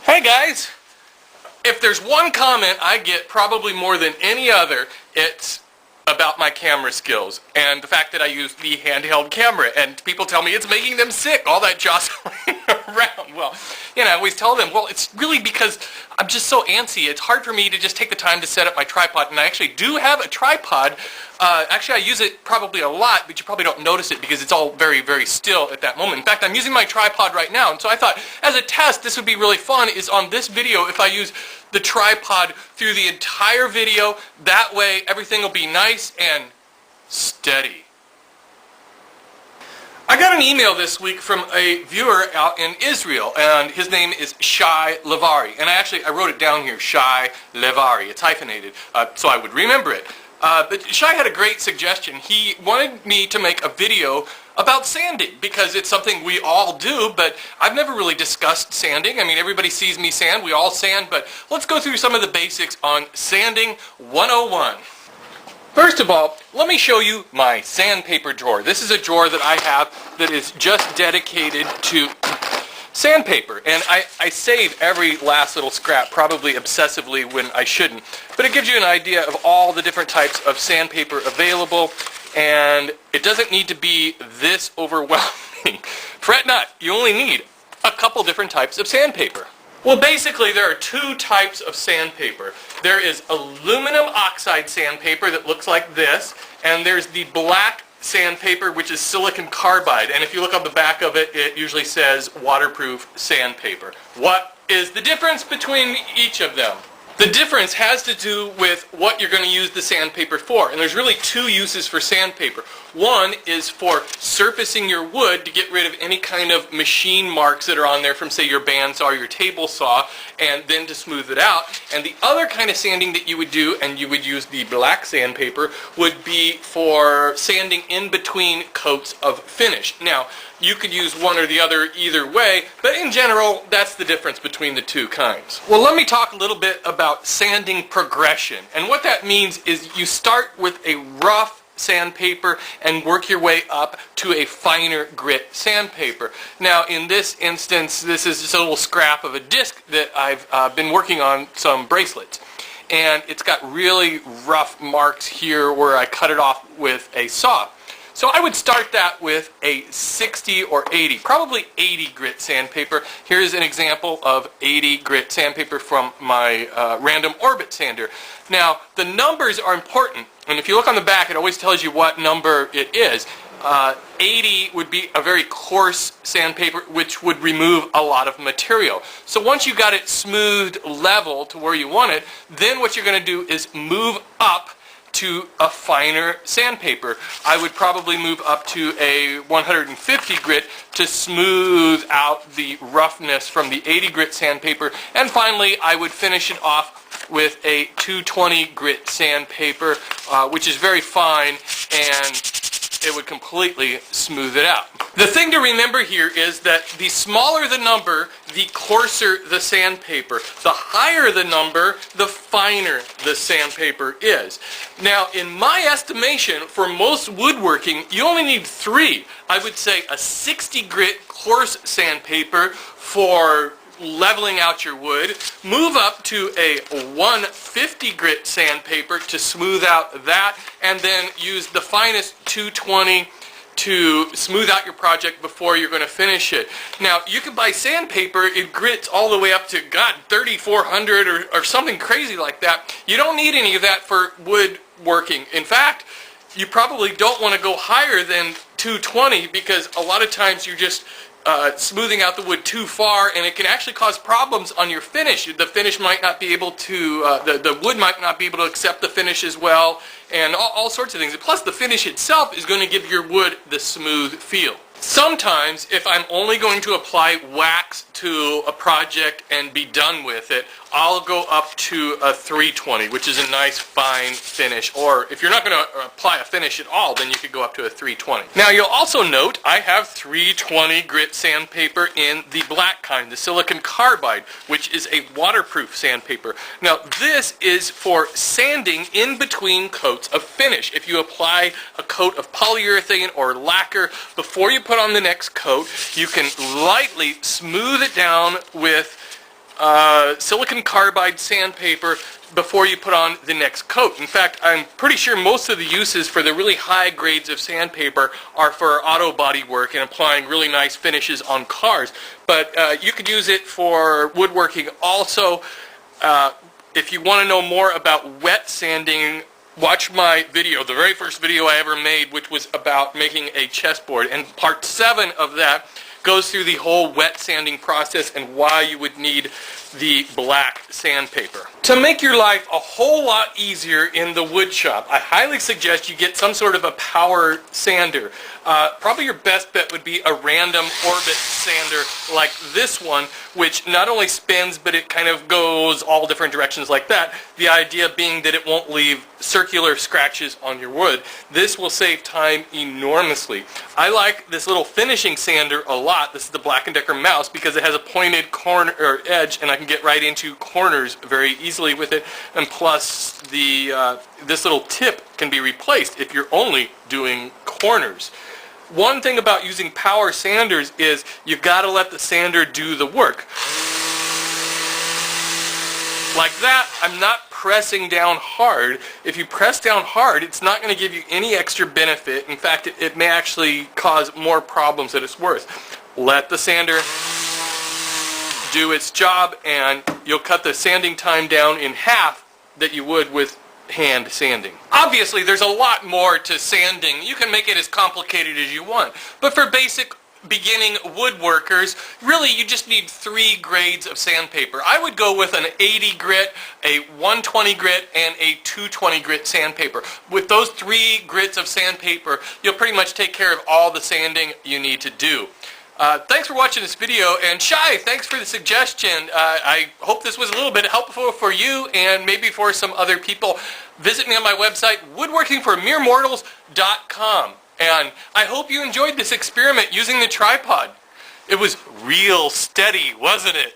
Hey guys! If there's one comment I get probably more than any other, it's about my camera skills and the fact that I use the handheld camera, and people tell me it's making them sick, all that jostling around. Well, you know, I always tell them, well, it's really because I'm just so antsy. It's hard for me to just take the time to set up my tripod, and I actually do have a tripod. Actually, I use it probably a lot, but you probably don't notice it because it's all very, very still at that moment. In fact, I'm using my tripod right now, and so I thought, as a test, this would be really fun, is on this video, if I use the tripod through the entire video. That way, everything will be nice and steady. I got an email this week from a viewer out in Israel, and his name is Shai Levari. And I wrote it down here, Shai Levari. It's hyphenated, so I would remember it. But Shai had a great suggestion. He wanted me to make a video about sanding, because it's something we all do, but I've never really discussed sanding. I mean, everybody sees me sand, we all sand, but let's go through some of the basics on Sanding 101. First of all, let me show you my sandpaper drawer. This is a drawer that I have that is just dedicated to sandpaper, and I save every last little scrap, probably obsessively when I shouldn't, but it gives you an idea of all the different types of sandpaper available, and it doesn't need to be this overwhelming. Fret not, you only need a couple different types of sandpaper. Well, basically there are two types of sandpaper. There is aluminum oxide sandpaper that looks like this, and there's the black sandpaper, which is silicon carbide, and if you look on the back of it, it usually says waterproof sandpaper. What is the difference between each of them? The difference has to do with what you're going to use the sandpaper for, and there's really two uses for sandpaper. One is for surfacing your wood to get rid of any kind of machine marks that are on there from, say, your bandsaw or your table saw, and then to smooth it out. And the other kind of sanding that you would do, and you would use the black sandpaper, would be for sanding in between coats of finish. Now, you could use one or the other either way, but in general, that's the difference between the two kinds. Well, let me talk a little bit about sanding progression. And what that means is you start with a rough sandpaper and work your way up to a finer grit sandpaper. Now, in this instance, this is just a little scrap of a disc that I've been working on some bracelets. And it's got really rough marks here where I cut it off with a saw. So I would start that with a 60 or 80, probably 80 grit sandpaper. Here's an example of 80 grit sandpaper from my random orbit sander. Now, the numbers are important, and if you look on the back, it always tells you what number it is. 80 would be a very coarse sandpaper, which would remove a lot of material. So once you got it smoothed level to where you want it, then what you're going to do is move up to a finer sandpaper. I would probably move up to a 150 grit to smooth out the roughness from the 80 grit sandpaper, and finally I would finish it off with a 220 grit sandpaper, which is very fine, and it would completely smooth it out. The thing to remember here is that the smaller the number, the coarser the sandpaper. The higher the number, the finer the sandpaper is. Now, in my estimation, for most woodworking, you only need 3. I would say a 60 grit coarse sandpaper for leveling out your wood, move up to a 150 grit sandpaper to smooth out that, and then use the finest 220 to smooth out your project before you're going to finish it. Now, you can buy sandpaper, it grits all the way up to, God, 3,400 or something crazy like that. You don't need any of that for woodworking. In fact, you probably don't want to go higher than 220, because a lot of times you're just smoothing out the wood too far, and it can actually cause problems on your finish. The finish might not be able to, the wood might not be able to accept the finish as well, and all sorts of things. Plus, the finish itself is going to give your wood the smooth feel. Sometimes, if I'm only going to apply wax to a project and be done with it, I'll go up to a 320, which is a nice fine finish. Or if you're not going to apply a finish at all, then you could go up to a 320. Now you'll also note I have 320 grit sandpaper in the black kind, the silicon carbide, which is a waterproof sandpaper. Now this is for sanding in between coats of finish. If you apply a coat of polyurethane or lacquer before you put on the next coat, you can lightly smooth it down with silicon carbide sandpaper before you put on the next coat. In fact, I'm pretty sure most of the uses for the really high grades of sandpaper are for auto body work and applying really nice finishes on cars. But you could use it for woodworking also. If you want to know more about wet sanding, watch my video, the very first video I ever made, which was about making a chessboard. And part 7 of that goes through the whole wet sanding process and why you would need the black sandpaper. To make your life a whole lot easier in the wood shop, I highly suggest you get some sort of a power sander. Probably your best bet would be a random orbit sander like this one, which not only spins, but it kind of goes all different directions like that. The idea being that it won't leave circular scratches on your wood. This will save time enormously. I like this little finishing sander a lot. This is the Black & Decker mouse because it has a pointed corner or edge, and I can get right into corners very easily with it. And plus, this little tip can be replaced if you're only doing corners. One thing about using power sanders is you've got to let the sander do the work. Like that, I'm not pressing down hard. If you press down hard, it's not going to give you any extra benefit. In fact, it may actually cause more problems than it's worth. Let the sander do its job, and you'll cut the sanding time down in half that you would with hand sanding. Obviously, there's a lot more to sanding. You can make it as complicated as you want. But for basic beginning woodworkers, really you just need 3 grades of sandpaper. I would go with an 80 grit, a 120 grit, and a 220 grit sandpaper. With those 3 grits of sandpaper, you'll pretty much take care of all the sanding you need to do. Thanks for watching this video, and Shai, thanks for the suggestion. I hope this was a little bit helpful for you and maybe for some other people. Visit me on my website, woodworkingformeremortals.com. And I hope you enjoyed this experiment using the tripod. It was real steady, wasn't it?